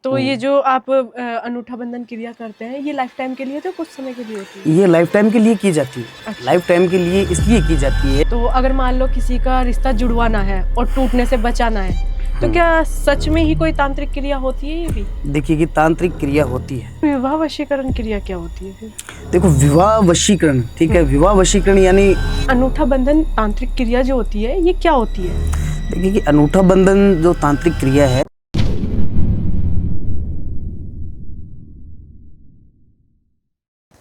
तो ये जो आप अनूठा बंधन क्रिया करते हैं, ये लाइफ टाइम के लिए तो कुछ समय के लिए होती है? ये लाइफ टाइम के लिए की जाती है। अच्छा। लाइफ टाइम के लिए इसलिए की जाती है। तो अगर मान लो किसी का रिश्ता जुड़वाना है और टूटने से बचाना है, तो क्या सच में ही कोई तांत्रिक क्रिया होती है ये भी? देखिए कि तांत्रिक क्रिया होती है। विवाह वशीकरण क्रिया क्या होती है फिर? देखो विवाह वशीकरण, ठीक है, विवाह वशीकरण यानी अनूठा बंधन तांत्रिक क्रिया जो होती है, ये क्या होती है? देखिए कि अनूठा बंधन जो तांत्रिक क्रिया है,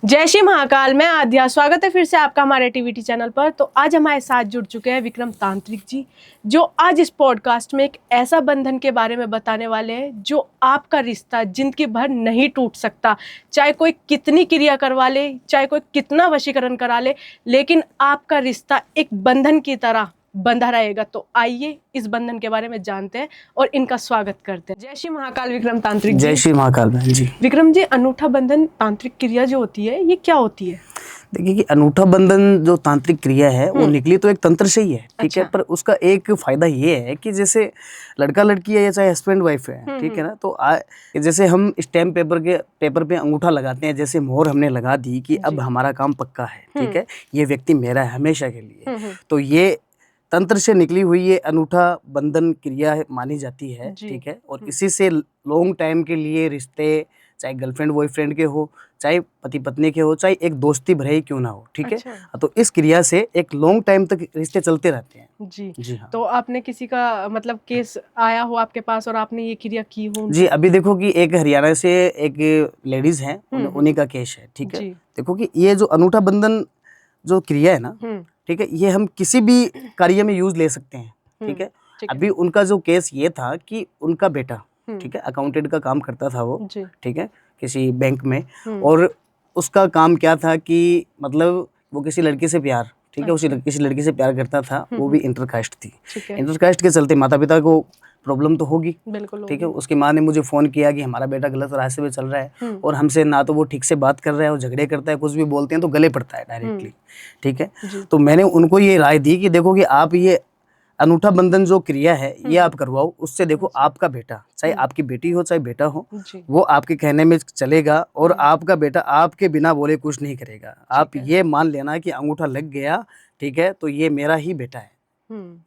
जय श्री महाकाल, मैं आद्या, स्वागत है फिर से आपका हमारे टीवीटी चैनल पर। तो आज हमारे साथ जुड़ चुके हैं विक्रम तांत्रिक जी, जो आज इस पॉडकास्ट में एक ऐसा बंधन के बारे में बताने वाले हैं जो आपका रिश्ता जिंदगी भर नहीं टूट सकता। चाहे कोई कितनी क्रिया करवा ले, चाहे कोई कितना वशीकरण करा ले, लेकिन आपका रिश्ता एक बंधन की तरह बंधा रहेगा। तो आइए इस बंधन के बारे में जानते हैं और इनका स्वागत करते हैं। जय श्री महाकाल विक्रम तांत्रिक जी। जय श्री महाकाल बहन जी। विक्रम जी, अनूठा बंधन तांत्रिक क्रिया जो होती है, ये क्या होती है? देखिए कि अनूठा बंधन जो तांत्रिक क्रिया है वो निकली तो एक तंत्र से ही है, ठीक है। पर उसका एक फायदा ये है कि जैसे लड़का लड़की है या चाहे हस्बैंड वाइफ है, ठीक है ना, तो जैसे हम स्टैम्प पेपर पे अंगूठा लगाते हैं, जैसे मोहर हमने लगा दी कि अब हमारा काम पक्का है, ठीक है, ये व्यक्ति मेरा है हमेशा के लिए। तो ये तंत्र से निकली हुई ये अनूठा बंधन क्रिया मानी जाती है, ठीक है। और इसी से लॉन्ग टाइम के लिए रिश्ते, चाहे गर्लफ्रेंड बॉयफ्रेंड के हो, चाहे पति पत्नी के हो, चाहे एक दोस्ती भरे ही क्यों ना हो, ठीक है। तो इस क्रिया से एक लॉन्ग टाइम तक रिश्ते चलते रहते हैं। जी हाँ। तो आपने किसी का मतलब केस आया हो आपके पास और आपने ये क्रिया की हो? जी, अभी देखो कि एक हरियाणा से एक लेडीज हैं, उन्हीं का केस है, ठीक है। देखो कि ये जो अनूठा बंधन जो क्रिया है ना, ठीक है, ये हम किसी भी कार्य में यूज ले सकते हैं, ठीक है। अभी उनका जो केस ये था कि उनका बेटा, ठीक है, अकाउंटेंट का काम करता था वो, ठीक है, किसी बैंक में। और उसका काम क्या था कि मतलब वो किसी लड़की से प्यार, ठीक है, उसी किसी लड़की से प्यार करता था, वो भी इंटरकास्ट थी। इंटरकास्ट के चलते माता पिता को प्रॉब्लम तो होगी, ठीक है। उसकी माँ ने मुझे फ़ोन किया कि हमारा बेटा गलत रास्ते पे चल रहा है और हमसे ना तो वो ठीक से बात कर रहा है और झगड़े करता है, कुछ भी बोलते हैं तो गले पड़ता है डायरेक्टली, ठीक है। तो मैंने उनको ये राय दी कि देखो कि आप ये अनूठा बंधन जो क्रिया है ये आप करवाओ। उससे देखो आपका बेटा, चाहे आपकी बेटी हो चाहे बेटा हो, वो आपके कहने में चलेगा और आपका बेटा आपके बिना बोले कुछ नहीं करेगा। आप ये मान लेना कि अंगूठा लग गया, ठीक है, तो ये मेरा ही बेटा है,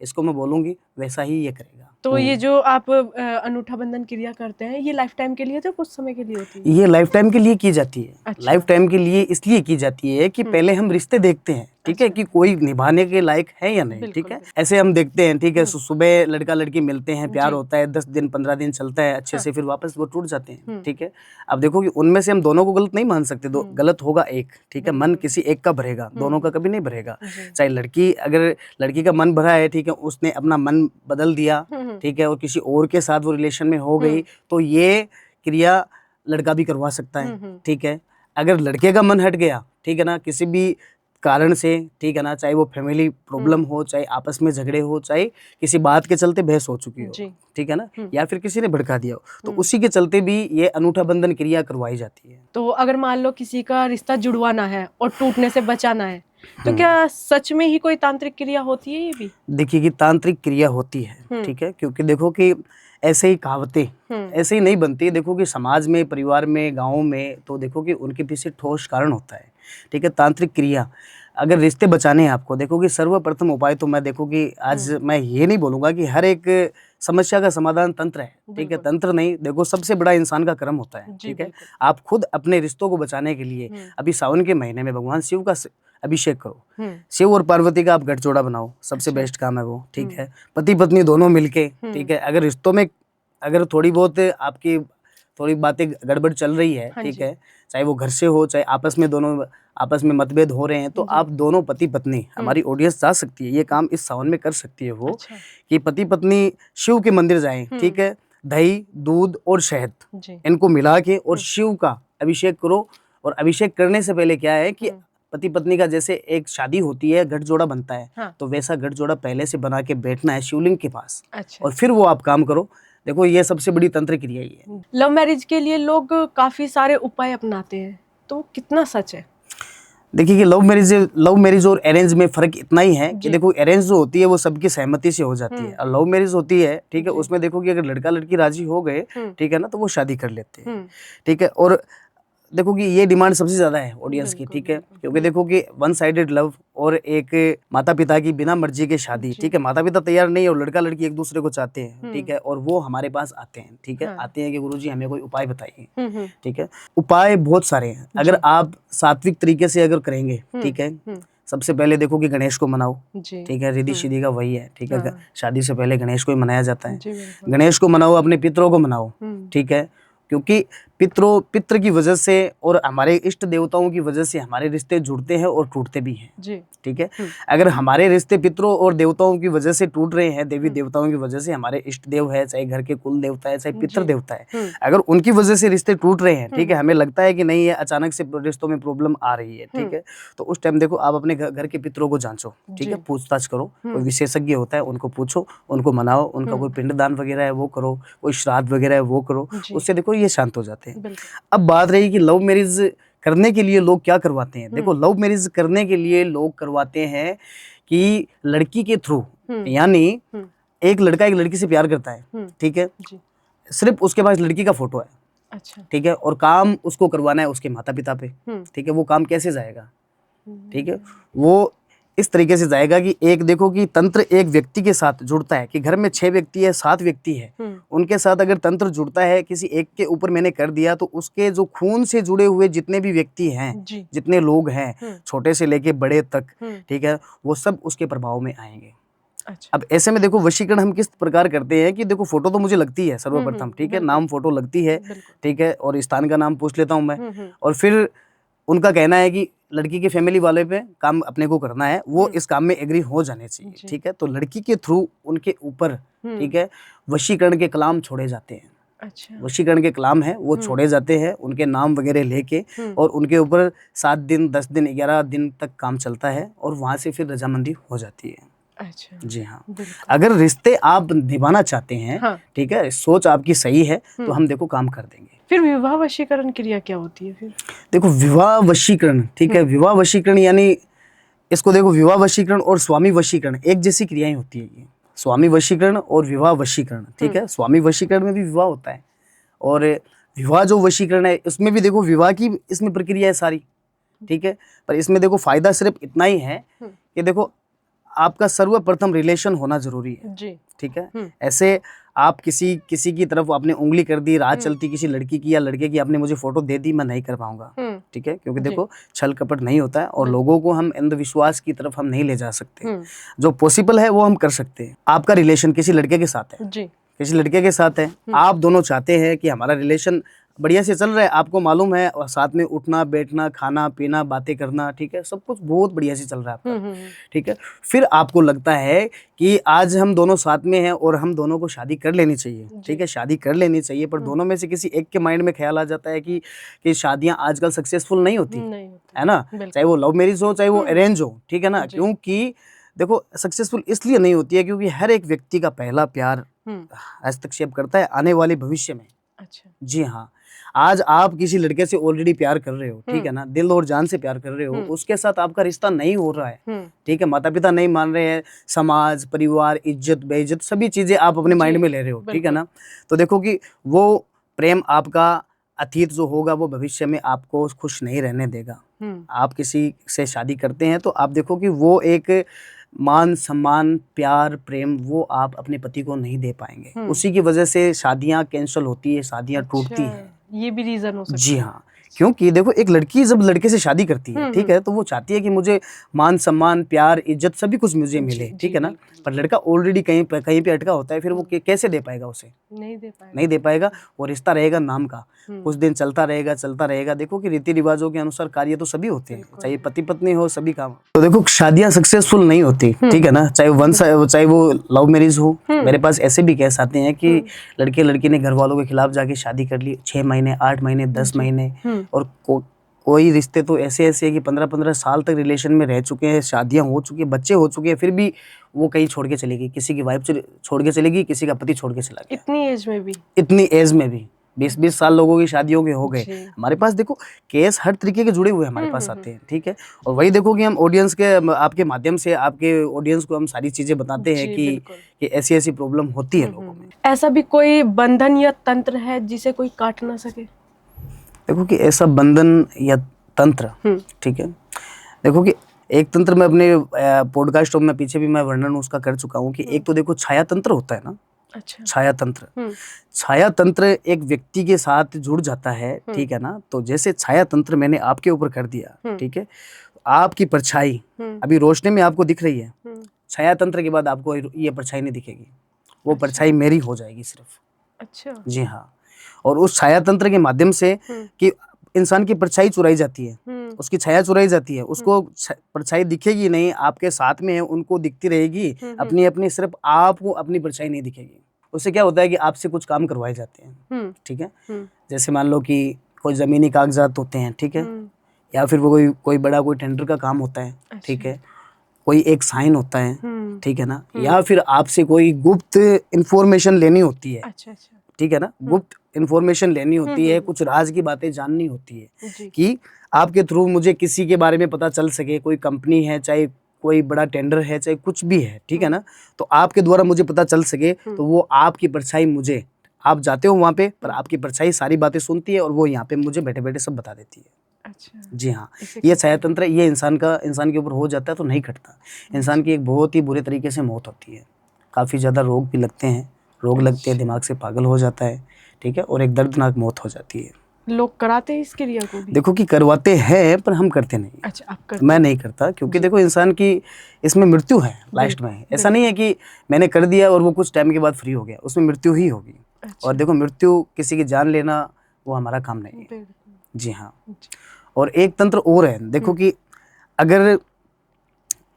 इसको मैं बोलूंगी वैसा ही ये करेगा। तो ये जो आप अनूठा बंधन क्रिया करते हैं, ये लाइफ टाइम के लिए तो कुछ समय के लिए होती है? ये लाइफ टाइम के लिए की जाती है। अच्छा। लाइफ टाइम के लिए इसलिए की जाती है कि पहले हम रिश्ते देखते हैं, ठीक है, कि कोई निभाने के लायक है या नहीं, ठीक है। ऐसे हम देखते हैं, ठीक है, सुबह लड़का लड़की मिलते हैं, प्यार होता है, 10 दिन 15 दिन चलता है अच्छे से, फिर वापस वो टूट जाते हैं, ठीक है। अब देखो कि उनमें से हम दोनों को गलत नहीं मान सकते, गलत होगा एक, ठीक है, मन किसी एक का भरेगा, दोनों का कभी नहीं भरेगा। चाहे लड़की, अगर लड़की का मन भरा है, ठीक है, उसने अपना मन बदल दिया, ठीक है, और किसी और के साथ वो रिलेशन में हो गई, तो ये क्रिया लड़का भी करवा सकता है, ठीक है। अगर लड़के का मन हट गया, ठीक है ना, किसी भी कारण से, ठीक है ना, चाहे वो फैमिली प्रॉब्लम हो, चाहे आपस में झगड़े हो, चाहे किसी बात के चलते बहस हो चुकी हो, ठीक है ना, या फिर किसी ने भड़का दिया हो, तो उसी के चलते भी ये अनूठा बंधन क्रिया करवाई जाती है। तो अगर मान लो किसी का रिश्ता जुड़वाना है और टूटने से बचाना है, तो क्या सच में ही कोई तांत्रिक क्रिया होती है ये भी? देखिए कि तांत्रिक क्रिया होती है, ठीक है, क्योंकि देखो कि ऐसे ही कहावतें ऐसे ही नहीं बनती। देखो कि समाज में, परिवार में, गाँव में, तो देखो कि उनके पीछे ठोस कारण होता है, ठीक है। तांत्रिक क्रिया अगर रिश्ते बचाने हैं आपको, देखो कि सर्वप्रथम उपाय तो मैं देखो कि आज मैं ये नहीं बोलूँगा कि हर एक समस्या का समाधान तंत्र है, ठीक है, तंत्र नहीं। देखो सबसे बड़ा इंसान का कर्म होता है, ठीक है। आप खुद अपने रिश्तों को बचाने के लिए अभी सावन के महीने में भगवान शिव का अभिषेक करो, शिव और पार्वती का आप गठजोड़ा बनाओ, सबसे बेस्ट काम है वो, ठीक है। पति पत्नी दोनों मिलके, ठीक है, अगर रिश्तों में अगर थोड़ी बहुत आपकी थोड़ी बातें गड़बड़ चल रही है, ठीक है, चाहे वो घर से हो, चाहे आपस में, दोनों आपस में मतभेद हो रहे हैं, तो आप दोनों पति पत्नी, हमारी ऑडियंस जा सकती है, ये काम इस सावन में कर सकती है वो, कि पति पत्नी शिव के मंदिर जाएं, ठीक है, दही, दूध और शहद इनको मिला के और शिव का अभिषेक करो। और अभिषेक करने से पहले क्या है कि पति पत्नी का जैसे एक शादी होती है, गठजोड़ा बनता है, तो वैसा गठजोड़ा पहले से बना के बैठना है शिवलिंग के पास, और फिर वो आप काम करो। देखो ये सबसे बड़ी तंत्र क्रिया ही है। लव मैरिज के लिए लोग काफी सारे उपाय अपनाते हैं, तो कितना सच है? देखिए कि लव मैरिज और अरेंज में फर्क इतना ही है कि देखो अरेंज जो होती है वो सबकी सहमति से हो जाती है, और लव मैरिज होती है, ठीक है, उसमें देखो कि अगर लड़का लड़की राजी हो गए, ठीक है ना, तो वो शादी कर लेते हैं, ठीक है। और देखो कि ये डिमांड सबसे ज्यादा है ऑडियंस की, ठीक है, क्योंकि देखो कि वन साइडेड लव और एक माता पिता की बिना मर्जी के शादी, ठीक है, माता पिता तैयार नहीं है और लड़का लड़की एक दूसरे को चाहते हैं, ठीक है, और वो हमारे पास आते हैं, ठीक है, आते हैं कि गुरुजी हमें कोई उपाय बताइए, ठीक है। उपाय बहुत सारे हैं, अगर आप सात्विक तरीके से अगर करेंगे, ठीक है, सबसे पहले देखो कि गणेश को मनाओ, ठीक है, रिद्धि सिद्धि का वही है, ठीक है, शादी से पहले गणेश को ही मनाया जाता है, गणेश को मनाओ, अपने पितरों को मनाओ, ठीक है, क्योंकि पित्र की वजह से और हमारे इष्ट देवताओं की वजह से हमारे रिश्ते जुड़ते हैं और टूटते भी हैं, ठीक है। अगर हमारे रिश्ते पितरों और देवताओं की वजह से टूट रहे हैं, देवी देवताओं की वजह से, हमारे इष्ट देव है, चाहे घर के कुल देवता है, चाहे पितृ देवता है, अगर उनकी वजह से रिश्ते टूट रहे हैं, ठीक है, हमें लगता है कि नहीं है, अचानक से रिश्तों में प्रॉब्लम आ रही है, ठीक है, तो उस टाइम देखो आप अपने घर के पितरों को जांचो, ठीक है, पूछताछ करो, कोई विशेषज्ञ होता है उनको पूछो, उनको मनाओ, उनका कोई पिंडदान वगैरह है वो करो, कोई श्राद्ध वगैरह है वो करो, उससे देखो ये शांत हो जाते हैं। अब बात रही कि लव मैरिज करने के लिए लोग क्या करवाते हैं, देखो लव मैरिज करने के लिए लोग करवाते हैं कि लड़की के थ्रू, यानी एक लड़का एक लड़की से प्यार करता है, ठीक है, सिर्फ उसके पास लड़की का फोटो है, अच्छा, ठीक है, और काम उसको करवाना है उसके माता पिता पे, ठीक है, वो काम कैसे जाएगा, ठीक है, वो इस तरीके से जाएगा कि एक देखो कि तंत्र एक व्यक्ति के साथ जुड़ता है, कि घर में 6 व्यक्ति है, 7 व्यक्ति है, उनके साथ अगर तंत्र जुड़ता है, किसी एक के ऊपर मैंने कर दिया, तो उसके जो खून से जुड़े हुए जितने भी व्यक्ति हैं, जितने लोग हैं, छोटे से लेके बड़े तक, ठीक है, वो सब उसके प्रभाव में आएंगे। अच्छा। अब ऐसे में देखो वशीकरण हम किस प्रकार करते हैं कि देखो फोटो तो मुझे लगती है सर्वप्रथम, ठीक है, नाम फोटो लगती है, ठीक है, और स्थान का नाम पूछ लेता हूँ मैं, और फिर उनका कहना है कि लड़की के फैमिली वाले पे काम अपने को करना है, वो इस काम में एग्री हो जाने चाहिए, ठीक है, तो लड़की के थ्रू उनके ऊपर, ठीक है, वशीकरण के कलाम छोड़े जाते हैं। अच्छा। वशीकरण के कलाम है वो छोड़े जाते हैं, उनके नाम वगैरह लेके, और उनके ऊपर 7 दिन 10 दिन 11 दिन तक काम चलता है, और वहां से फिर रजामंदी हो जाती है। अच्छा। जी हाँ, अगर रिश्ते आप निभाना चाहते हैं, हाँ, ठीक है, सोच आपकी सही है, तो हम देखो काम कर देंगे। फिर विवाह वशीकरण क्रिया क्या होती है? फिर देखो विवाह वशीकरण, ठीक है, विवाह वशीकरण यानी इसको देखो विवाह वशीकरण और स्वामी वशीकरण एक जैसी क्रियाएं होती है, ये स्वामी वशीकरण और विवाह वशीकरण, ठीक है, स्वामी वशीकरण में भी विवाह होता है, और विवाह जो वशीकरण है उसमें भी देखो विवाह की इसमें प्रक्रिया है सारी, ठीक है, पर इसमें देखो फायदा सिर्फ इतना ही है कि देखो आपका सर्वप्रथम रिलेशन होना जरूरी है जी, ठीक है। ऐसे आप किसी की तरफ आपने उंगली कर दी, राह चलती किसी लड़की की या लड़के की, आपने मुझे फोटो दे दी, मैं नहीं कर पाऊंगा, ठीक है, क्योंकि देखो छल कपट नहीं होता है, और लोगों को हम अंधविश्वास की तरफ हम नहीं ले जा सकते, जो पॉसिबल है वो हम कर सकते हैं। आपका रिलेशन किसी लड़के के साथ है जी, किसी लड़के के साथ है, आप दोनों चाहते हैं कि हमारा रिलेशन बढ़िया से चल रहा है, आपको मालूम है, और साथ में उठना बैठना खाना पीना बातें करना, ठीक है, सब कुछ बहुत बढ़िया से चल रहा है आपका, ठीक है, फिर आपको लगता है कि आज हम दोनों साथ में हैं और हम दोनों को शादी कर लेनी चाहिए, ठीक है, शादी कर लेनी चाहिए, पर दोनों में से किसी एक के माइंड में ख्याल आ जाता है कि शादियां आजकल सक्सेसफुल नहीं होती है ना, चाहे वो लव मैरिज हो चाहे वो अरेंज हो, ठीक है ना, क्योंकि देखो सक्सेसफुल इसलिए नहीं होती है क्योंकि हर एक व्यक्ति का पहला प्यार हस्तक्षेप करता है आने वाले भविष्य में। अच्छा। जी हाँ, आज आप किसी लड़के से ऑलरेडी प्यार कर रहे हो, ठीक है ना, दिल और जान से प्यार कर रहे हो, उसके साथ आपका रिश्ता नहीं हो रहा है, ठीक है, माता पिता नहीं मान रहे हैं, समाज परिवार इज्जत बेइज्जत सभी चीजें आप अपने माइंड में ले रहे हो, ठीक है ना, तो देखो कि वो प्रेम आपका अतीत जो होगा वो भविष्य में आपको खुश नहीं रहने देगा। आप किसी से शादी करते हैं तो आप देखो कि वो एक मान सम्मान प्यार प्रेम वो आप अपने पति को नहीं दे पाएंगे, उसी की वजह से शादियां कैंसिल होती है, शादियां टूटती हैं। ये भी रीजन हो सकता है। जी हाँ, क्योंकि देखो एक लड़की जब लड़के से शादी करती है, ठीक है, तो वो चाहती है कि मुझे मान सम्मान प्यार इज्जत सभी कुछ मुझे मिले, ठीक है ना, पर लड़का ऑलरेडी कहीं पे अटका होता है, फिर वो कैसे दे पाएगा उसे, नहीं दे पाएगा, वो रिश्ता रहेगा नाम का, कुछ दिन चलता रहेगा। देखो कि रीति रिवाजों के अनुसार कार्य तो सभी होते हैं, चाहे पति पत्नी हो सभी काम, तो देखो शादियां सक्सेसफुल नहीं होती, ठीक है ना, चाहे वो लव मैरिज हो। मेरे पास ऐसे भी केस आते हैं कि लड़के लड़की ने घर वालों के खिलाफ जाके शादी कर ली, 6 महीने 8 महीने 10 महीने, और कोई रिश्ते तो ऐसे है कि 15-15 साल तक रिलेशन में रह चुके हैं, शादियां हो चुकी है, बच्चे हो चुके हैं, फिर भी वो कहीं छोड़ के चलेगी, किसी की वाइफ छोड़ के चलेगी, किसी का पति छोड़ के चला गया, इतनी एज में भी 20-20 साल लोगों की शादियों के हो गए। जी। हमारे पास देखो केस हर तरीके के जुड़े हुए हमारे पास आते हैं, ठीक है। और वही देखो कि हम ऑडियंस के आपके माध्यम से आपके ऑडियंस को हम सारी चीजें बताते हैं जी, कि बिल्कुल। ऐसी प्रॉब्लम होती है लोगों में। ऐसा भी कोई बंधन या तंत्र है जिसे कोई काट ना सके? देखो कि ऐसा बंधन या तंत्र, ठीक है, देखो कि एक तंत्र मैं अपने पॉडकास्ट में पीछे भी मैं वर्णन उसका कर चुका हूँ कि एक तो देखो छाया तंत्र होता है ना। अच्छा। छाया तंत्र, छाया तंत्र एक व्यक्ति के साथ जुड़ जाता है, ठीक है ना। तो जैसे छाया तंत्र मैंने आपके ऊपर कर दिया, ठीक है, आपकी परछाई अभी रोशनी में आपको दिख रही है, छाया तंत्र के बाद आपको ये परछाई नहीं दिखेगी, वो परछाई मेरी हो जाएगी सिर्फ। अच्छा। जी हाँ। और उस छाया तंत्र के माध्यम से कि इंसान की परछाई चुराई जाती है, उसकी छाया चुराई जाती है, उसको परछाई दिखेगी नहीं, आपके साथ में है उनको दिखती रहेगी, अपनी अपनी, सिर्फ आपको अपनी परछाई नहीं दिखेगी। उससे क्या होता है कि आपसे कुछ काम करवाए जाते हैं, ठीक है। जैसे मान लो कि कोई जमीनी कागजात होते हैं, ठीक है, या फिर वो कोई बड़ा कोई टेंडर का काम होता है, ठीक है, कोई एक साइन होता है, ठीक है ना, या फिर आपसे कोई गुप्त इंफॉर्मेशन लेनी होती है। अच्छा। ठीक है ना, गुप्त इंफॉर्मेशन लेनी होती है, कुछ राज की बातें जाननी होती है कि आपके थ्रू मुझे किसी के बारे में पता चल सके, कोई कंपनी है, चाहे कोई बड़ा टेंडर है, चाहे कुछ भी है, ठीक है ना, तो आपके द्वारा मुझे पता चल सके, तो वो आपकी परछाई मुझे, आप जाते हो वहाँ पे पर आपकी परछाई सारी बातें सुनती है और वो यहाँ पे मुझे बैठे बैठे सब बता देती है। अच्छा। जी हाँ, ये छाया तंत्र ये इंसान के ऊपर हो जाता है तो नहीं कटता। इंसान की एक बहुत ही बुरे तरीके से मौत होती है, काफ़ी ज़्यादा रोग भी लगते हैं, रोग लगते हैं, दिमाग से पागल हो जाता है, ठीक है, और एक दर्दनाक मौत हो जाती है। लोग कराते हैं इस क्रिया को भी? देखो कि करवाते हैं पर हम करते नहीं। अच्छा, आप करते? मैं नहीं करता क्योंकि देखो इंसान की इसमें मृत्यु है लास्ट में। ऐसा नहीं है कि मैंने कर दिया और वो कुछ टाइम के बाद फ्री हो गया, उसमें मृत्यु ही होगी। और देखो मृत्यु किसी की जान लेना वो हमारा काम नहीं है। जी हाँ। और एक तंत्र और है, देखो कि अगर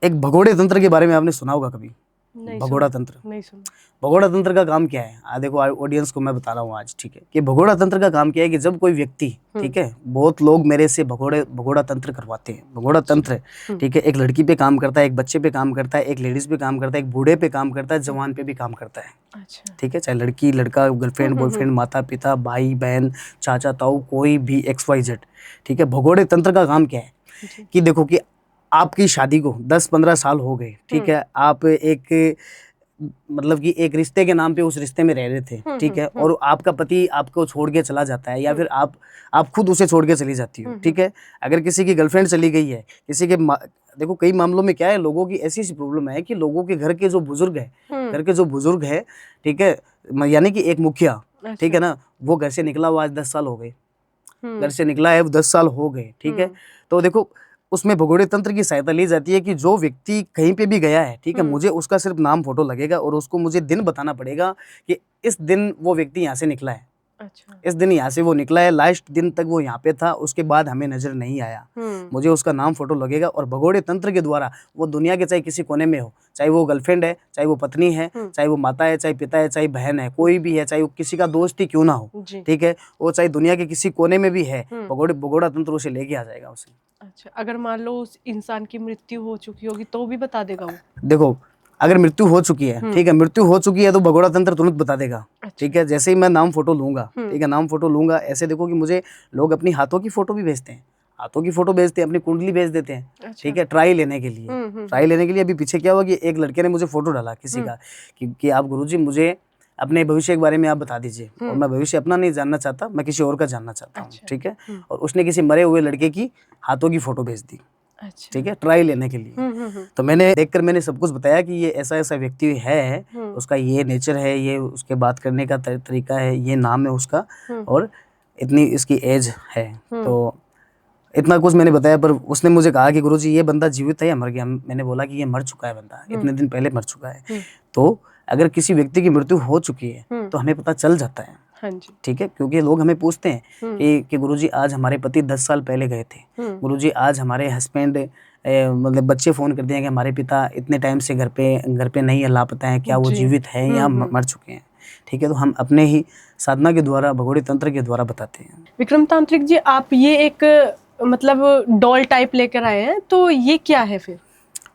एक भगोड़े तंत्र के बारे में आपने सुना होगा कभी? भगोड़ा तंत्र नहीं सुना। भगोड़ा तंत्र का काम क्या है? देखो ऑडियंस को मैं बता रहा हूँ आज, ठीक है, कि भगोड़ा तंत्र का काम क्या है कि जब कोई व्यक्ति, ठीक है, बहुत लोग मेरे से भगोड़ा तंत्र करवाते हैं। भगोड़ा तंत्र, ठीक है, एक लड़की पे काम करता है, एक बच्चे पे काम करता है, एक लेडीज पे काम करता है, एक बूढ़े पे काम करता है, जवान पे भी काम करता है। अच्छा। ठीक है, चाहे लड़की लड़का, गर्लफ्रेंड बॉयफ्रेंड, माता पिता, भाई बहन, चाचा ताऊ, कोई भी XYZ, ठीक है। भगोड़े तंत्र का काम क्या है कि देखो कि आपकी शादी को 10-15 साल हो गए, ठीक है, आप एक मतलब कि एक रिश्ते के नाम पे उस रिश्ते में रह रहे थे, ठीक है, और आपका पति आपको छोड़ के चला जाता है या फिर आप खुद उसे छोड़ के चली जाती हो, ठीक है। अगर किसी की गर्लफ्रेंड चली गई है, किसी के देखो कई मामलों में क्या है, लोगों की ऐसी प्रॉब्लम है कि लोगों के घर के जो बुजुर्ग है, ठीक है, यानी कि एक मुखिया, ठीक है ना, वो घर से निकला हुआ आज 10 साल हो गए, घर से निकला है 10 साल हो गए, ठीक है। तो देखो उसमें भगोड़े तंत्र की सहायता ली जाती है कि जो व्यक्ति कहीं पे भी गया है, ठीक है, मुझे उसका सिर्फ नाम फोटो लगेगा और उसको मुझे दिन बताना पड़ेगा कि इस दिन वो व्यक्ति यहाँ से निकला है। अच्छा। इस दिन यहाँ से वो निकला है, लास्ट दिन तक वो यहाँ पे था, उसके बाद हमें नजर नहीं आया, मुझे उसका नाम फोटो लगेगा। और भगोड़े तंत्र के द्वारा वो दुनिया के चाहे किसी कोने में हो, चाहे वो गर्लफ्रेंड है, चाहे वो पत्नी है, चाहे वो माता है, चाहे पिता है, चाहे बहन है, कोई भी है, चाहे वो किसी का दोस्त ही क्यों ना हो, ठीक है, वो चाहे दुनिया के किसी कोने में भी है, भगोड़ा तंत्र उसे लेके आ जाएगा उसे। अच्छा, अगर मान लो उस इंसान की मृत्यु हो चुकी होगी तो भी बता देगा वो? देखो अगर मृत्यु हो चुकी है, ठीक है, मृत्यु हो चुकी है तो भगोड़ा तंत्र तुरंत बता देगा। अच्छा। ठीक है, जैसे ही मैं नाम फोटो लूंगा, ठीक है, नाम फोटो लूंगा, ऐसे देखो कि मुझे लोग अपनी हाथों की फोटो भी भेजते हैं, हाथों की फोटो भेजते हैं, अपनी कुंडली भेज देते हैं। अच्छा। ठीक है, ट्राई लेने के लिए। अभी पीछे क्या हुआ कि एक लड़के ने मुझे फोटो डाला किसी का कि आप गुरुजी मुझे अपने भविष्य के बारे में आप बता दीजिए, और मैं भविष्य अपना नहीं जानना चाहता, मैं किसी और का जानना चाहता हूँ। ठीक है, और उसने किसी मरे हुए लड़के की हाथों की फोटो भेज दी। अच्छा। ठीक है, ट्राई लेने के लिए। तो मैंने देखकर मैंने सब कुछ बताया कि ये ऐसा ऐसा व्यक्ति है, उसका ये नेचर है, ये उसके बात करने का तरीका है, ये नाम है उसका, और इतनी इसकी एज है। तो इतना कुछ मैंने बताया, पर उसने मुझे कहा कि गुरुजी ये बंदा जीवित है या मर गया? मैंने बोला कि ये मर चुका है बंदा, इतने दिन पहले मर चुका है। तो अगर किसी व्यक्ति की मृत्यु हो चुकी है तो हमें पता चल जाता है। हाँ जी। ठीक है, क्योंकि लोग हमें पूछते हैं कि गुरुजी आज हमारे पति 10 साल पहले गए थे, गुरुजी आज हमारे हस्बैंड मतलब बच्चे फोन कर दिए कि हमारे पिता इतने टाइम से घर पे नहीं है, लापता है, क्या वो जीवित है या मर चुके हैं? ठीक है, तो हम अपने ही साधना के द्वारा, भगोड़े तंत्र के द्वारा बताते हैं। विक्रम तांत्रिक जी, आप ये एक मतलब डॉल टाइप लेकर आए हैं, तो ये क्या है फिर?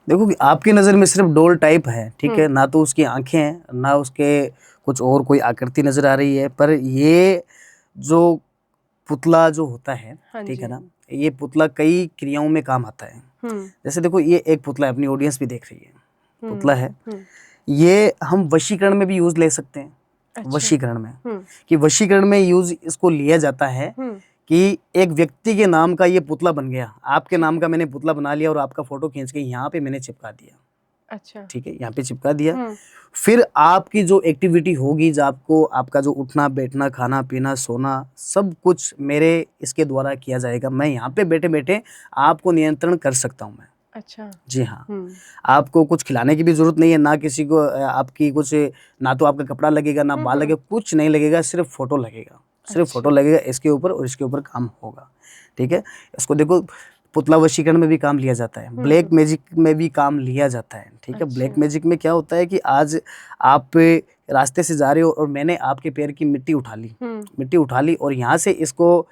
देखो कि आपकी नज़र में सिर्फ डॉल टाइप है, ठीक है, ना तो उसकी आंखें हैं, ना उसके कुछ और कोई आकृति नजर आ रही है, पर ये जो पुतला जो होता है, हाँ ठीक जी। है ना, ये पुतला कई क्रियाओं में काम आता है। जैसे देखो ये एक पुतला है, अपनी ऑडियंस भी देख रही है, पुतला है, ये हम वशीकरण में भी यूज ले सकते हैं। अच्छा। वशीकरण में कि वशीकरण में यूज इसको लिया जाता है कि एक व्यक्ति के नाम का ये पुतला बन गया, आपके नाम का मैंने पुतला बना लिया और आपका फोटो खींच के यहाँ पे मैंने चिपका दिया। अच्छा। ठीक है, यहाँ पे चिपका दिया। फिर आपकी जो एक्टिविटी होगी, जो आपको आपका जो उठना बैठना खाना पीना सोना सब कुछ मेरे इसके द्वारा किया जाएगा। मैं यहाँ पे बैठे बैठे आपको नियंत्रण कर सकता हूँ मैं। अच्छा। जी हाँ, आपको कुछ खिलाने की भी जरूरत नहीं है, ना किसी को आपकी कुछ, ना तो आपका कपड़ा लगेगा ना बाल लगेगा, कुछ नहीं लगेगा, सिर्फ फोटो लगेगा, सिर्फ फोटो लगेगा इसके ऊपर और इसके ऊपर काम होगा। ठीक है, इसको देखो पुतला वशीकरण में भी काम लिया जाता है, ब्लैक मैजिक में भी काम लिया जाता है। ठीक है, ब्लैक मैजिक में क्या होता है कि आज आप रास्ते से जा रहे हो और मैंने आपके पैर की मिट्टी उठा ली और यहाँ से इसको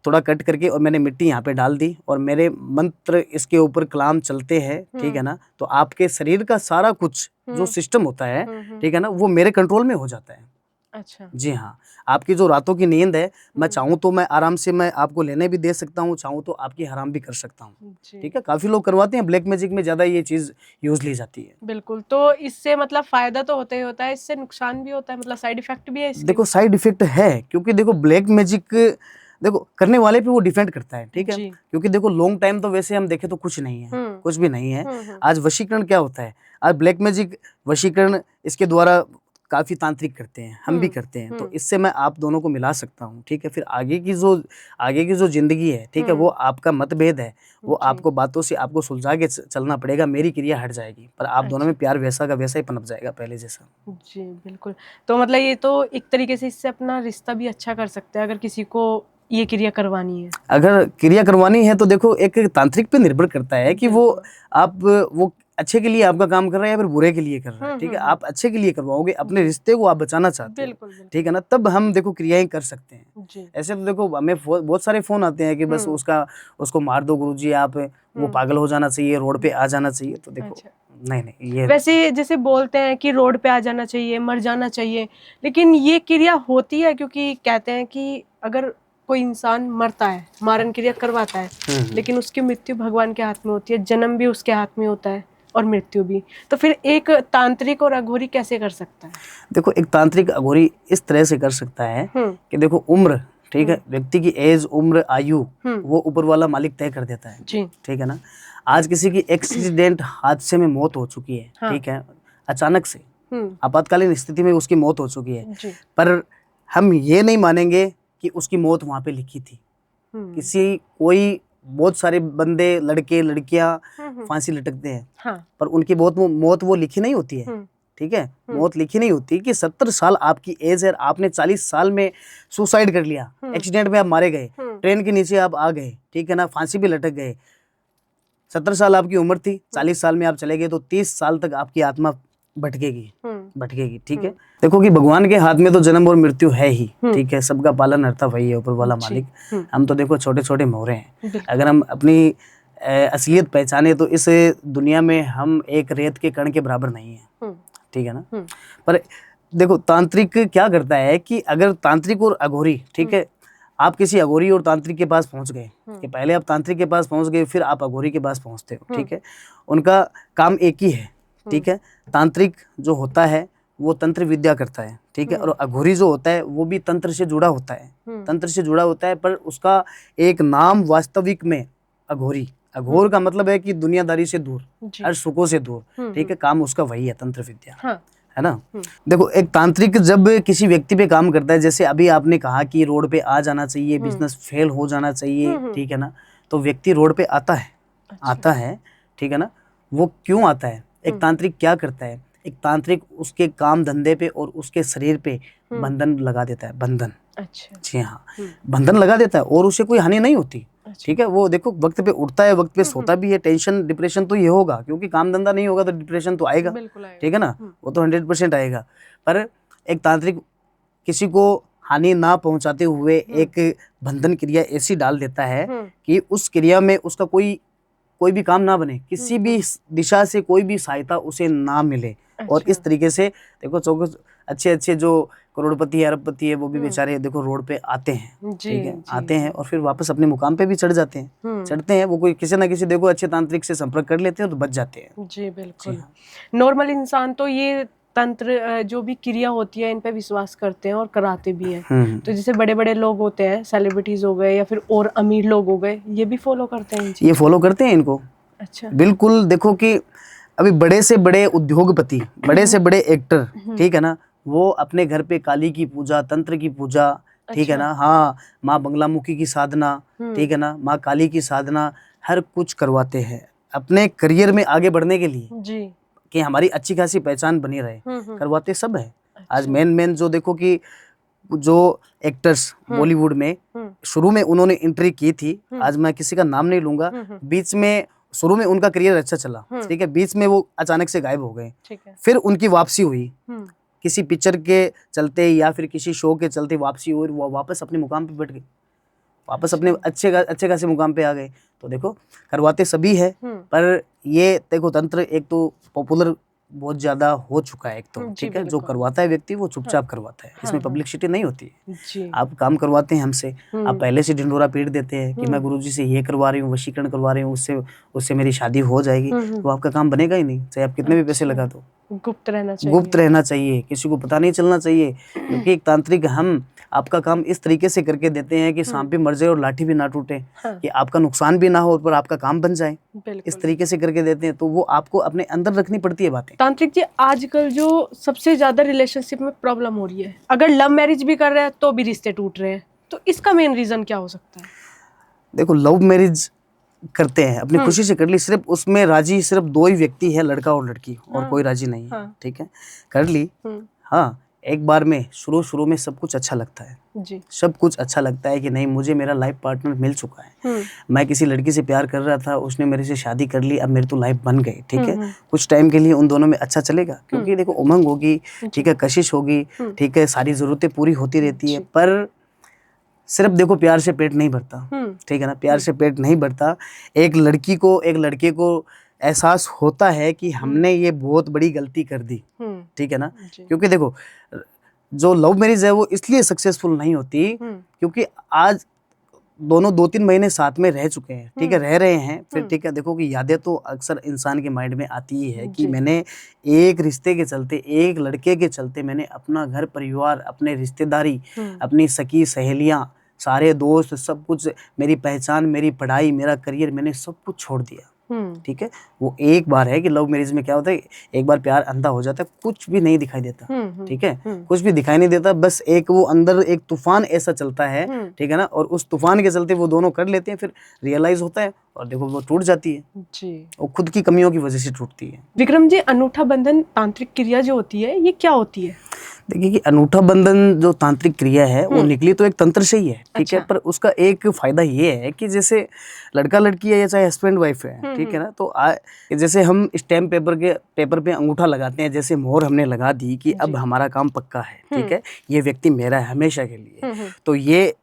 थोड़ा कट करके और मैंने मिट्टी यहाँ पे डाल दी और मेरे मंत्र इसके ऊपर कलाम चलते हैं। ठीक है ना, तो आपके शरीर का सारा कुछ जो सिस्टम होता है, ठीक है ना, वो मेरे कंट्रोल में हो जाता है। अच्छा। जी हाँ, आपकी जो रातों की नींद है, मैं चाहूँ तो मैं आराम से मैं आपको लेने भी दे सकता हूँ, चाहूँ तो आपकी हराम भी कर सकता हूँ। ठीक है, काफी लोग करवाते हैं, ब्लैक मैजिक में ज्यादा ये चीज यूज ली जाती है। बिल्कुल, तो इससे मतलब फायदा तो होता ही होता है, इससे नुकसान भी होता है, मतलब साइड इफेक्ट भी है इसके? देखो साइड इफेक्ट है, क्योंकि देखो ब्लैक मैजिक देखो करने वाले पे वो डिपेंड करता है। ठीक है, क्योंकि देखो लॉन्ग टाइम तो वैसे हम देखें तो कुछ नहीं है, कुछ भी नहीं है। आज वशीकरण क्या होता है, आज ब्लैक मैजिक वशीकरण इसके द्वारा काफी तांत्रिक करते हैं, हम भी करते हैं, तो इससे मैं आप दोनों को मिला सकता हूँ। ठीक है, फिर आगे की जो जिंदगी है, ठीक है, वो आपका मतभेद है, वो आपको बातों से आपको सुलझा के चलना पड़ेगा, मेरी क्रिया हट जाएगी, पर आप दोनों में प्यार वैसा का वैसा ही पनप जाएगा पहले जैसा। जी बिल्कुल, तो मतलब ये तो एक तरीके से इससे अपना रिश्ता भी अच्छा कर सकते हैं अगर किसी को ये क्रिया करवानी है। अगर क्रिया करवानी है तो देखो एक तांत्रिक पे निर्भर करता है कि वो अच्छे के लिए आपका काम कर रहा है या फिर बुरे के लिए कर रहा है। ठीक है, आप अच्छे के लिए करवाओगे, अपने रिश्ते को आप बचाना चाहते हो, ठीक है ना, तब हम देखो क्रियाएं कर सकते हैं। ऐसे तो देखो हमें बहुत सारे फोन आते हैं कि बस उसको मार दो गुरुजी आप, वो पागल हो जाना चाहिए, रोड पे आ जाना चाहिए। तो देखो नहीं ये वैसे जैसे बोलते हैं कि रोड पे आ जाना चाहिए, मर जाना चाहिए, लेकिन ये क्रिया होती है? क्योंकि कहते हैं कि अगर कोई इंसान मरता है, मारण क्रिया करवाता है, लेकिन उसकी मृत्यु भगवान के हाथ में होती है, जन्म भी उसके हाथ में होता है और मृत्यु भी, तो फिर एक तांत्रिक और अघोरी कैसे कर सकता है? देखो एक तांत्रिक अघोरी इस तरह से कर सकता है कि देखो उम्र, ठीक है, व्यक्ति की एज, उम्र, आयु वो ऊपर वाला मालिक तय कर देता है। ठीक है ना, आज किसी की एक्सीडेंट हादसे में मौत हो चुकी है, ठीक है, अचानक से आपातकालीन स्थिति में उसकी मौत हो चुकी है, पर हम ये नहीं मानेंगे कि उसकी मौत वहां पे लिखी थी। कोई बहुत सारे बंदे, लड़के लड़कियां फांसी लटकते हैं, पर उनकी मौत वो लिखी नहीं होती है। ठीक है, मौत लिखी नहीं होती कि 70 साल आपकी एज है, आपने 40 साल में सुसाइड कर लिया, एक्सीडेंट में आप मारे गए, ट्रेन के नीचे आप आ गए, ठीक है ना, फांसी भी लटक गए, 70 साल आपकी उम्र थी, 40 साल में आप चले गए, तो 30 साल तक आपकी आत्मा भटकेगी। ठीक है, देखो कि भगवान के हाथ में तो जन्म और मृत्यु है ही, ठीक है, सबका पालन हरता वही है, ऊपर वाला मालिक। हम तो देखो छोटे छोटे मोहरे हैं, अगर हम अपनी असलियत पहचाने तो इस दुनिया में हम एक रेत के कण के बराबर नहीं है। ठीक है ना, पर देखो तांत्रिक क्या करता है कि अगर तांत्रिक और अघोरी, ठीक है, आप किसी अघोरी और तांत्रिक के पास पहुंच गए, कि पहले आप तांत्रिक के पास पहुंच गए, फिर आप अघोरी के पास पहुंचते हो। ठीक है, उनका काम एक ही है। ठीक है, तांत्रिक जो होता है वो तंत्र विद्या करता है, ठीक है, और अघोरी जो होता है वो भी तंत्र से जुड़ा होता है, पर उसका एक नाम वास्तविक में अघोरी, अघोर का मतलब है कि दुनियादारी से दूर, हर सुखों से दूर। ठीक है, काम उसका वही है, तंत्र विद्या, है ना। देखो एक तांत्रिक जब किसी व्यक्ति पे काम करता है, जैसे अभी आपने कहा कि रोड पे आ जाना चाहिए, बिजनेस फेल हो जाना चाहिए, ठीक है ना, तो व्यक्ति रोड पे आता है, ठीक है ना, वो क्यों आता है? एक तांत्रिक क्या करता है? एक तांत्रिक उसके काम धंधे पे और उसके शरीर पे बंधन लगा देता है, बंधन। अच्छा। जी हाँ, बंधन लगा देता है और उसे कोई हानि नहीं होती। ठीक है, वो देखो वक्त पे उठता है, वक्त पे सोता भी है। टेंशन डिप्रेशन तो ये होगा, क्योंकि काम धंधा नहीं होगा तो डिप्रेशन तो आएगा, ठीक है ना, वो तो 100% आएगा। पर एक तांत्रिक किसी को हानि ना पहुंचाते हुए एक बंधन क्रिया ऐसी डाल देता है कि उस क्रिया में उसका कोई भी काम ना बने, किसी भी दिशा से कोई भी सहायता उसे ना मिले। और इस तरीके से देखो अच्छे अच्छे जो करोड़पति है, अरबपति है, वो भी बेचारे देखो रोड पे आते हैं, ठीक है, आते हैं और फिर वापस अपने मुकाम पे भी चढ़ जाते हैं, चढ़ते हैं, वो कोई किसी ना किसी देखो अच्छे तांत्रिक से संपर्क कर लेते हैं तो बच जाते हैं। जी बिल्कुल। नॉर्मल इंसान तो ये तंत्र जो भी क्रिया होती है इन पे विश्वास करते हैं और कराते भी हैं। तो जैसे बड़े बड़े लोग होते हैं, सेलिब्रिटीज हो गए या फिर और अमीर लोग हो गए, ये भी फॉलो करते हैं ये फॉलो करते हैं इनको। अच्छा। बिल्कुल, देखो कि अभी बड़े से बड़े उद्योगपति, बड़े से बड़े एक्टर, ठीक है ना, वो अपने घर पे काली की पूजा, तंत्र की पूजा, ठीक है ना, हाँ, माँ बंगलामुखी की साधना, ठीक है ना, माँ काली की साधना, हर कुछ करवाते हैं अपने करियर में आगे बढ़ने के लिए जी, कि हमारी अच्छी खासी पहचान बनी रहे, करवाते सब है। आज मेन जो देखो कि जो एक्टर्स बॉलीवुड में शुरू में उन्होंने एंट्री की थी, आज मैं किसी का नाम नहीं लूंगा, बीच में शुरू में उनका करियर अच्छा चला, ठीक है, बीच में वो अचानक से गायब हो गए, फिर उनकी वापसी हुई, किसी पिक्चर के चलते या फिर किसी शो के चलते वापसी हुई, वो वापस अपने मुकाम पे बैठ गए, वापस अपने अच्छे खासे मुकाम पे आ गए। तो देखो करवाते सभी है, पर ये देखो तंत्र एक तो पॉपुलर बहुत ज्यादा हो चुका है एक तो, ठीक है, जो करवाता है व्यक्ति वो चुपचाप करवाता है, इसमें पब्लिसिटी नहीं होती है। आप काम करवाते हैं हमसे, आप पहले से ढिंढोरा पीट देते हैं कि मैं गुरुजी से ये करवा रही हूँ, वशीकरण करवा रही हूँ, उससे मेरी शादी हो जाएगी, तो आपका काम बनेगा ही नहीं, चाहे आप कितने भी पैसे लगा दो। गुप्त रहना चाहिए, गुप्त रहना चाहिए, किसी को पता नहीं चलना चाहिए, क्योंकि एक तांत्रिक हम आपका काम इस तरीके से करके देते हैं कि सांप भी मर जाए और लाठी भी ना टूटे, कि आपका नुकसान भी ना हो पर आपका काम बन जाए, इस तरीके से करके देते हैं। तो वो आपको अपने अंदर रखनी पड़ती है बातें। तांत्रिक जी, आजकल जो सबसे ज्यादा रिलेशनशिप में प्रॉब्लम हो रही है, अगर लव मैरिज भी कर रहे हैं तो भी रिश्ते टूट रहे हैं, तो इसका मेन रीजन क्या हो सकता है? देखो, लव मैरिज करते हैं अपनी खुशी से कर ली, सिर्फ उसमें राजी सिर्फ दो ही व्यक्ति है, लड़का और लड़की, और कोई राजी नहीं है, ठीक है, कर ली, हाँ, एक बार में शुरू में सब कुछ अच्छा लगता है जी, सब कुछ अच्छा लगता है कि नहीं मुझे मेरा लाइफ पार्टनर मिल चुका है, मैं किसी लड़की से प्यार कर रहा था, उसने मेरे से शादी कर ली, अब मेरी तो लाइफ बन गई, ठीक है, कुछ टाइम के लिए उन दोनों में अच्छा चलेगा, क्योंकि देखो उमंग होगी, ठीक है, कशिश होगी, ठीक है, सारी जरूरतें पूरी होती रहती है, पर सिर्फ देखो प्यार से पेट नहीं भरता, ठीक है ना, प्यार से पेट नहीं भरता। एक लड़की को एक लड़के को एहसास होता है कि हमने ये बहुत बड़ी गलती कर दी, ठीक है ना, क्योंकि देखो जो लव मैरिज है वो इसलिए सक्सेसफुल नहीं होती क्योंकि आज दोनों 2-3 महीने साथ में रह चुके हैं, ठीक है, रह रहे हैं, फिर ठीक है, देखो कि यादें तो अक्सर इंसान के माइंड में आती ही है कि मैंने एक रिश्ते के चलते, एक लड़के के चलते मैंने अपना घर परिवार, अपने रिश्तेदारी, अपनी सखी सहेलियां, सारे दोस्त, सब कुछ, मेरी पहचान, मेरी पढ़ाई, मेरा करियर, मैंने सब कुछ छोड़ दिया, ठीक है। वो एक बार है कि लव मैरिज में क्या होता है, एक बार प्यार अंधा हो जाता है, कुछ भी नहीं दिखाई देता, ठीक है, कुछ भी दिखाई नहीं देता, बस एक वो अंदर एक तूफान ऐसा चलता है, ठीक है ना, और उस तूफान के चलते वो दोनों कर लेते हैं, फिर रियलाइज होता है और देखो वो टूट जाती है जी, वो खुद की कमियों की वजह से टूटती है। विक्रम जी, अनूठा बंधन तांत्रिक क्रिया जो होती है ये क्या होती है? देखिए कि अनूठा बंधन जो तांत्रिक क्रिया है वो निकली तो एक तंत्र से ही है, ठीक है, पर उसका एक फायदा ये है कि जैसे लड़का लड़की है या चाहे हस्बैंड वाइफ है, ठीक है ना, तो जैसे हम स्टैम्प पेपर पे अंगूठा लगाते हैं, जैसे मोहर हमने लगा दी कि अब हमारा काम पक्का है, ठीक है, ये व्यक्ति मेरा है हमेशा के लिए, तो ये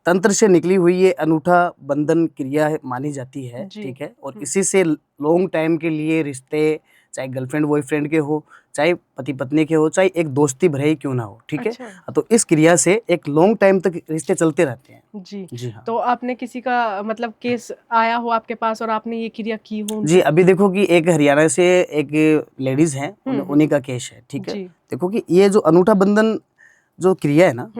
तंत्र से निकली हुई ये अनूठा बंधन क्रिया मानी जाती है, ठीक है, और इसी से लॉन्ग टाइम के लिए रिश्ते, चाहे गर्लफ्रेंड बॉयफ्रेंड के हो, चाहे पति पत्नी के हो, चाहे एक दोस्ती भरे ही क्यों ना हो, ठीक है, तो इस क्रिया से एक लॉन्ग टाइम तक रिश्ते चलते रहते हैं। जी हाँ। तो आपने किसी का मतलब केस आया हो आपके पास और आपने ये क्रिया की हो? जी, अभी देखो कि एक हरियाणा से एक लेडीज है, उन्हीं का केस है, ठीक है, देखो कि ये जो अनूठा बंधन जो क्रिया है ना,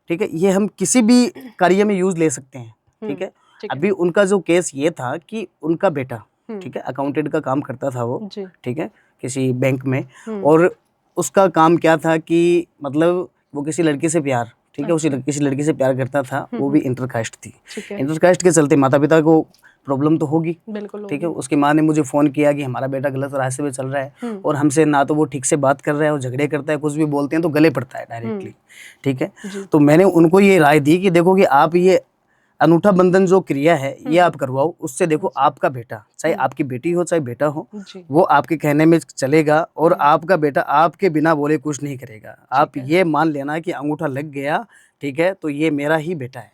ठीक है, ये हम किसी भी कार्य में यूज ले सकते हैं, ठीक है। अभी उनका जो केस ये था कि उनका बेटा, ठीक है, अकाउंटेंट का काम करता था वो, ठीक है, किसी बैंक में, और उसका काम क्या था कि मतलब वो किसी लड़की से प्यार, ठीक है, उसी किसी लड़की से प्यार करता था, वो भी इंटरकास्ट थी, इंटरकास्ट के चलते माता पिता को प्रॉब्लम तो होगी, ठीक है, उसकी माँ ने मुझे फोन किया कि हमारा बेटा गलत रास्ते पे चल रहा है और हमसे ना तो वो ठीक से बात कर रहा है और झगड़े करता है, कुछ भी बोलते हैं तो गले पड़ता है डायरेक्टली, ठीक है। तो मैंने उनको ये राय दी कि देखो कि आप ये अनूठा बंधन जो क्रिया है ये आप करवाओ, उससे देखो आपका बेटा, चाहे आपकी बेटी हो चाहे बेटा हो, वो आपके कहने में चलेगा और आपका बेटा आपके बिना बोले कुछ नहीं करेगा। आप ये मान लेना कि अंगूठा लग गया, ठीक है, तो ये मेरा ही बेटा है,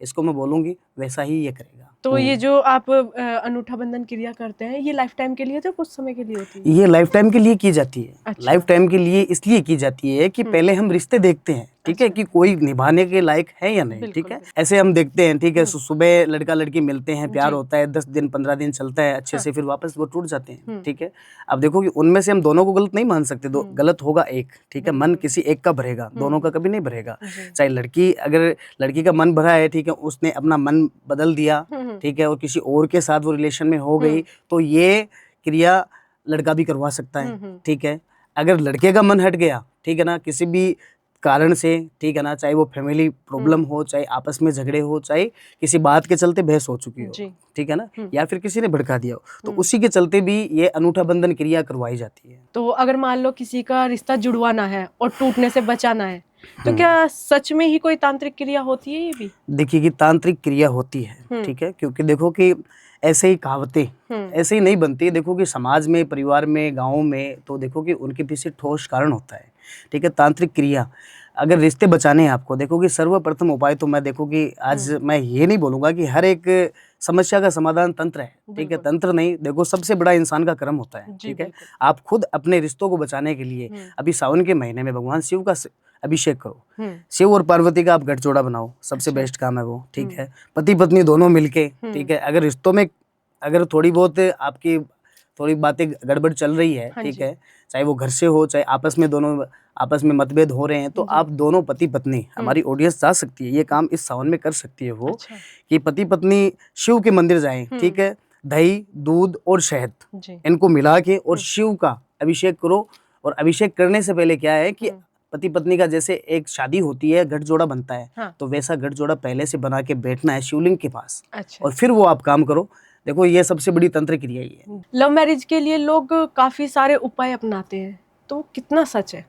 इसको मैं बोलूंगी वैसा ही ये करेगा। तो ये जो आप अनूठा बंधन क्रिया करते हैं, ये लाइफ टाइम के लिए तो कुछ समय के लिए होती है? ये लाइफ टाइम के लिए की जाती है। अच्छा। लाइफ टाइम के लिए इसलिए की जाती है कि पहले हम रिश्ते देखते हैं, ठीक है, अच्छा। कि कोई निभाने के लायक है या नहीं, ठीक है। ऐसे हम देखते हैं, ठीक है, सुबह लड़का लड़की मिलते हैं, प्यार होता है, 10 दिन 15 दिन चलता है अच्छे से, फिर वापस वो टूट जाते हैं, ठीक है। अब देखो कि उनमें से हम दोनों को गलत नहीं मान सकते, गलत होगा एक, ठीक है, मन किसी एक का भरेगा, दोनों का कभी नहीं भरेगा। चाहे लड़की, अगर लड़की का मन भरा है, ठीक है, उसने अपना मन बदल दिया, ठीक है, और किसी और के साथ वो रिलेशन में हो गई, तो ये क्रिया लड़का भी करवा सकता है, ठीक है। अगर लड़के का मन हट गया, ठीक है ना, किसी भी कारण से, ठीक है ना, चाहे वो फैमिली प्रॉब्लम हो, चाहे आपस में झगड़े हो, चाहे किसी बात के चलते बहस हो चुकी हो, ठीक है ना, या फिर किसी ने भड़का दिया हो, तो उसी के चलते भी ये अनूठा बंधन क्रिया करवाई जाती है। तो अगर मान लो किसी का रिश्ता जुड़वाना है और टूटने से बचाना है, तो क्या सच में ही कोई तांत्रिक क्रिया होती है ये भी? देखिए कि तांत्रिक क्रिया होती है, ठीक है, क्योंकि देखो कि ऐसे ही कहावतें ऐसे ही नहीं बनती। देखो कि समाज में, परिवार में, गाँव में, तो देखो कि उनके पीछे ठोस कारण होता है, ठीक है। तांत्रिक क्रिया अगर रिश्ते बचाने हैं आपको, देखो कि सर्वप्रथम उपाय तो मैं देखो कि आज मैं ये नहीं बोलूँगा कि हर एक समस्या का समाधान तंत्र है, ठीक है, तंत्र नहीं। देखो सबसे बड़ा इंसान का कर्म होता है, ठीक है। आप खुद अपने रिश्तों को बचाने के लिए अभी सावन के महीने में भगवान शिव का अभिषेक करो, शिव और पार्वती का आप गठजोड़ा बनाओ, सबसे बेस्ट काम है वो, ठीक है। पति पत्नी दोनों मिलके, ठीक है, अगर रिश्तों में अगर थोड़ी बहुत आपकी थोड़ी बातें गड़बड़ चल रही है, ठीक है, चाहे वो घर से हो, चाहे आपस में, दोनों आपस में मतभेद हो रहे हैं, तो आप दोनों पति पत्नी, हमारी ऑडियंस जा सकती है, ये काम इस सावन में कर सकती है वो। अच्छा। कि पति पत्नी शिव के मंदिर जाएं, ठीक है, दही, दूध और शहद इनको मिला के और शिव का अभिषेक करो। और अभिषेक करने से पहले क्या है कि पति पत्नी का जैसे एक शादी होती है, गठजोड़ा बनता है, हाँ। तो वैसा गठजोड़ा पहले से बना के बैठना है शिवलिंग के पास। अच्छा। और फिर वो आप काम करो। देखो ये सबसे बड़ी तंत्र क्रिया ही है। लव मैरिज के लिए लोग काफी सारे उपाय अपनाते हैं, तो कितना सच है?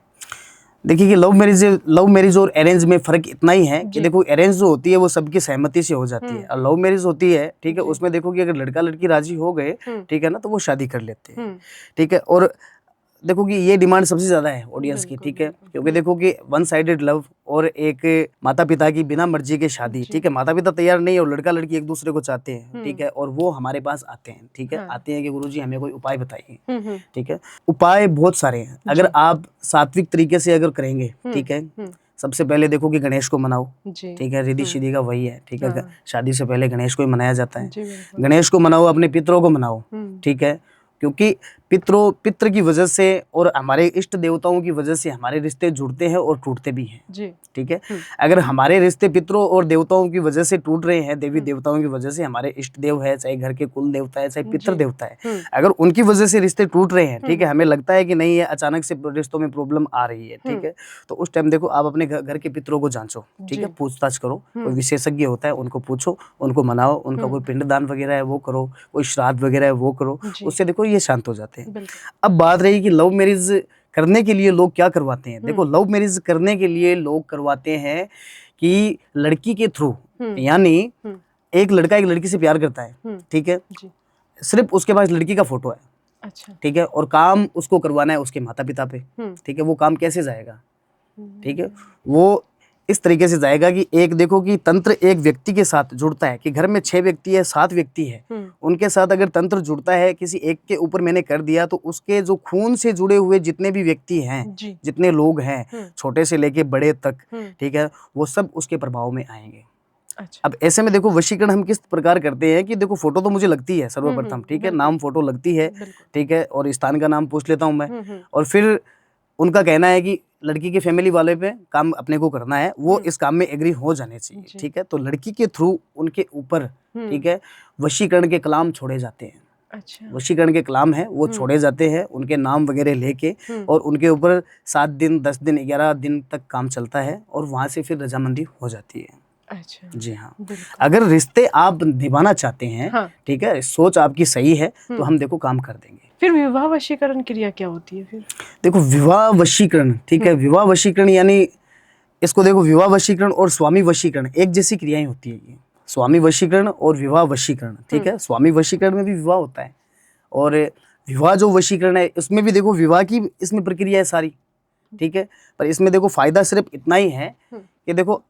देखिए कि लव मैरिज और अरेंज में फर्क इतना ही है कि देखो अरेंज जो होती है वो सबकी सहमति से हो जाती है, और लव मैरिज होती है, ठीक है, उसमें देखो कि अगर लड़का लड़की राजी हो गए, ठीक है ना, तो वो शादी कर लेते हैं, ठीक है। और देखो कि ये डिमांड सबसे ज्यादा है ऑडियंस की, ठीक है, क्योंकि देखो कि वन साइडेड लव और एक माता पिता की बिना मर्जी के शादी, ठीक है, माता पिता तैयार नहीं और लड़का लड़की एक दूसरे को चाहते हैं, ठीक है, और वो हमारे पास आते हैं, ठीक है, आते हैं कि गुरुजी हमें कोई उपाय बताइए, ठीक है। उपाय बहुत सारे हैं, अगर आप सात्विक तरीके से अगर करेंगे, ठीक है, सबसे पहले देखो कि गणेश को मनाओ, ठीक है, रिद्धि सिद्धि का वही है, ठीक है, शादी से पहले गणेश को ही मनाया जाता है, गणेश को मनाओ, अपने पितरों को मनाओ, ठीक है, क्योंकि पित्र की वजह से और हमारे इष्ट देवताओं की वजह से हमारे रिश्ते जुड़ते हैं और टूटते भी हैं, ठीक है। अगर हमारे रिश्ते पितरों और देवताओं की वजह से टूट रहे हैं, देवी देवताओं की वजह से, हमारे इष्ट देव है, चाहे घर के कुल देवता है, चाहे पितृ देवता है, अगर उनकी वजह से रिश्ते टूट रहे हैं, ठीक है, हमें लगता है कि नहीं है, अचानक से रिश्तों में प्रॉब्लम आ रही है, ठीक है, तो उस टाइम देखो आप अपने घर के पितरों को जांचो, ठीक है, पूछताछ करो, कोई विशेषज्ञ होता है उनको पूछो, उनको मनाओ, उनका कोई पिंडदान वगैरह है वो करो, कोई श्राद्ध वगैरह है वो करो, उससे देखो ये शांत हो जाते हैं। अब बात रही कि लव मैरिज करने के लिए लोग क्या करवाते हैं। देखो लव मैरिज करने के लिए लोग करवाते हैं कि लड़की के थ्रू, यानी एक लड़का एक लड़की से प्यार करता है, ठीक है, सिर्फ उसके पास लड़की का फोटो है, अच्छा, ठीक है, और काम उसको करवाना है उसके माता पिता पे, ठीक है, वो काम कैसे जाएगा, ठीक है, वो इस तरीके से जाएगा कि एक देखो कि तंत्र एक व्यक्ति के साथ जुड़ता है, कि घर में 6 व्यक्ति है, 7 व्यक्ति है, उनके साथ अगर तंत्र जुड़ता है, किसी एक के ऊपर मैंने कर दिया, तो उसके जो खून से जुड़े हुए जितने भी व्यक्ति हैं, जितने लोग हैं, छोटे से लेके बड़े तक, ठीक है, वो सब उसके प्रभाव में आएंगे। अच्छा। अब ऐसे में देखो वशीकरण हम किस प्रकार करते हैं कि देखो फोटो तो मुझे लगती है सर्वप्रथम, ठीक है, नाम फोटो लगती है, ठीक है, और स्थान का नाम पूछ लेता हूँ मैं, और फिर उनका कहना है कि लड़की के फैमिली वाले पे काम अपने को करना है, वो इस काम में एग्री हो जाने चाहिए, ठीक है, तो लड़की के थ्रू उनके ऊपर, ठीक है, वशीकरण के कलाम छोड़े जाते हैं। अच्छा। वशीकरण के कलाम है वो छोड़े जाते हैं, उनके नाम वगैरह लेके, और उनके ऊपर 7 दिन 10 दिन 11 दिन तक काम चलता है, और वहां से फिर रजामंदी हो जाती है। अच्छा। जी हाँ, अगर रिश्ते आप निभाना चाहते हैं, हाँ, ठीक है, सोच आपकी सही है, तो हम देखो काम कर देंगे। फिर विवाह वशीकरण क्रिया क्या होती है? फिर देखो विवाह वशीकरण, ठीक है, विवाह वशीकरण यानी इसको देखो विवाह वशीकरण और स्वामी वशीकरण एक जैसी क्रियाएं होती है। ये स्वामी वशीकरण और विवाह वशीकरण, ठीक है, स्वामी वशीकरण में भी विवाह होता है, और विवाह जो वशीकरण है उसमें भी देखो विवाह की इसमें प्रक्रिया है सारी, ठीक है, पर इसमें देखो फायदा सिर्फ इतना ही है कि देखो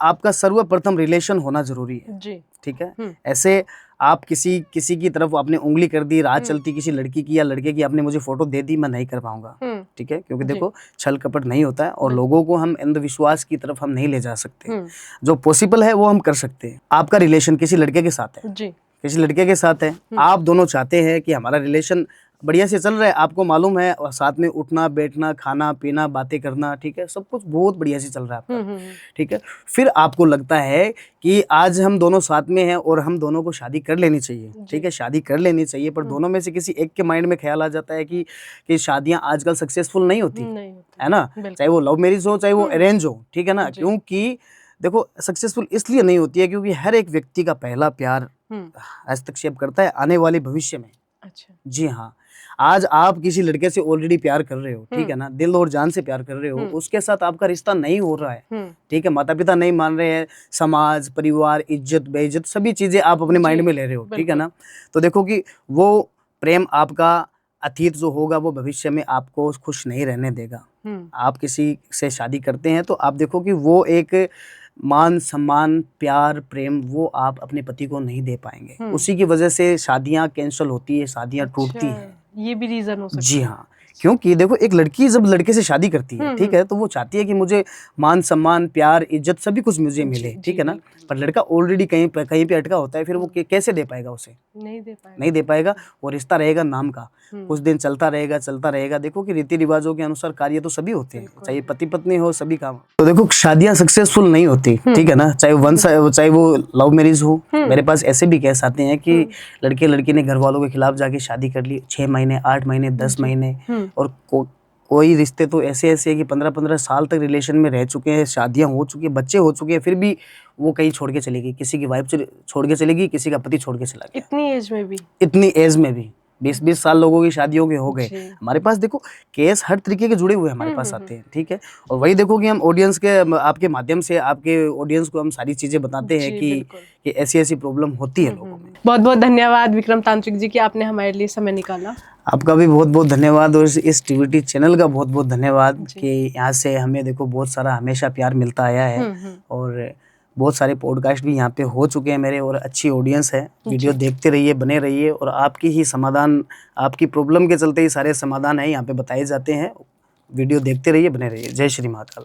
आपका सर्वप्रथम रिलेशन होना जरूरी है जी। ठीक है। ऐसे आप किसी की तरफ आपने उंगली कर दी, राह चलती किसी लड़की की या लड़के की, आपने मुझे फोटो दे दी, मैं नहीं कर पाऊंगा ठीक है, क्योंकि देखो छल कपट नहीं होता है और लोगों को हम अंधविश्वास की तरफ हम नहीं ले जा सकते। जो पॉसिबल है वो हम कर सकते हैं। आपका रिलेशन किसी लड़के के साथ है जी। किसी लड़के के साथ है, आप दोनों चाहते हैं कि हमारा रिलेशन बढ़िया से चल रहा है, आपको मालूम है, और साथ में उठना बैठना खाना पीना बातें करना ठीक है, सब कुछ बहुत बढ़िया से चल रहा है आपका ठीक है। फिर आपको लगता है कि आज हम दोनों साथ में हैं और हम दोनों को शादी कर लेनी चाहिए ठीक है, शादी कर लेनी चाहिए। पर दोनों में से किसी एक के माइंड में ख्याल आ जाता है कि शादियां आजकल सक्सेसफुल नहीं होती है ना, चाहे वो लव मैरिज हो चाहे वो अरेंज हो ठीक है ना। क्योंकि देखो सक्सेसफुल इसलिए नहीं होती है क्योंकि हर एक व्यक्ति का पहला प्यार हस्तक्षेप करता है आने वाले भविष्य में। अच्छा। जी हाँ, आज आप किसी लड़के से ऑलरेडी प्यार कर रहे हो ठीक है ना, दिल और जान से प्यार कर रहे हो, उसके साथ आपका रिश्ता नहीं हो रहा है ठीक है, माता पिता नहीं मान रहे हैं, समाज परिवार इज्जत बेइज्जत सभी चीजें आप अपने माइंड में ले रहे हो ठीक है ना। तो देखो कि वो प्रेम आपका अतीत जो होगा वो भविष्य में आपको खुश नहीं रहने देगा। आप किसी से शादी करते हैं तो आप देखो कि वो एक मान सम्मान प्यार प्रेम वो आप अपने पति को नहीं दे पाएंगे, उसी की वजह से शादियां कैंसिल होती है, शादियां टूटती हैं। ये भी रीजन हो सकता है। जी हाँ, क्योंकि देखो एक लड़की जब लड़के से शादी करती है ठीक है, तो वो चाहती है कि मुझे मान सम्मान प्यार इज्जत सभी कुछ मुझे मिले ठीक है ना। पर लड़का ऑलरेडी कहीं पे अटका होता है, फिर वो कैसे दे पाएगा उसे, नहीं दे पाएगा। वो रिश्ता रहेगा नाम का, कुछ दिन चलता रहेगा। देखो कि रीति रिवाजों के अनुसार कार्य तो सभी होते हैं, चाहे पति पत्नी हो सभी काम। तो देखो शादियां सक्सेसफुल नहीं होती ठीक है ना, चाहे वो लव मैरिज हो। मेरे पास ऐसे भी केस आते हैं कि लड़के लड़की ने घर वालों के खिलाफ जाके शादी कर ली, 6 महीने 8 महीने 10 महीने, और कोई रिश्ते तो ऐसे है कि 15-15 साल तक रिलेशन में रह चुके हैं, शादियां हो चुकी है, बच्चे हो चुके हैं, फिर भी वो कहीं छोड़ के चली गई, किसी की वाइफ छोड़ के चली गई, किसी का पति छोड़ के चला गया। इतनी एज में भी 20-20 साल लोगों की शादियों के हो गए। हमारे पास देखो केस हर तरीके के जुड़े हुए हमारे पास आते हैं ठीक है। और वही देखो कि हम ऑडियंस के आपके माध्यम से आपके ऑडियंस को हम सारी चीजें बताते हैं कि ऐसी प्रॉब्लम होती है लोगों में। बहुत बहुत धन्यवाद विक्रम तांत्रिक जी कि आपने हमारे लिए समय निकाला। आपका भी बहुत बहुत धन्यवाद और इस टीवीटी चैनल का बहुत बहुत धन्यवाद कि यहाँ से हमें देखो बहुत सारा हमेशा प्यार मिलता आया है और बहुत सारे पॉडकास्ट भी यहाँ पे हो चुके हैं मेरे और अच्छी ऑडियंस है। वीडियो देखते रहिए, बने रहिए और आपकी ही समाधान, आपकी प्रॉब्लम के चलते ही सारे समाधान है यहाँ पे बताए जाते हैं। वीडियो देखते रहिए, बने रहिए। जय श्री महाकाल।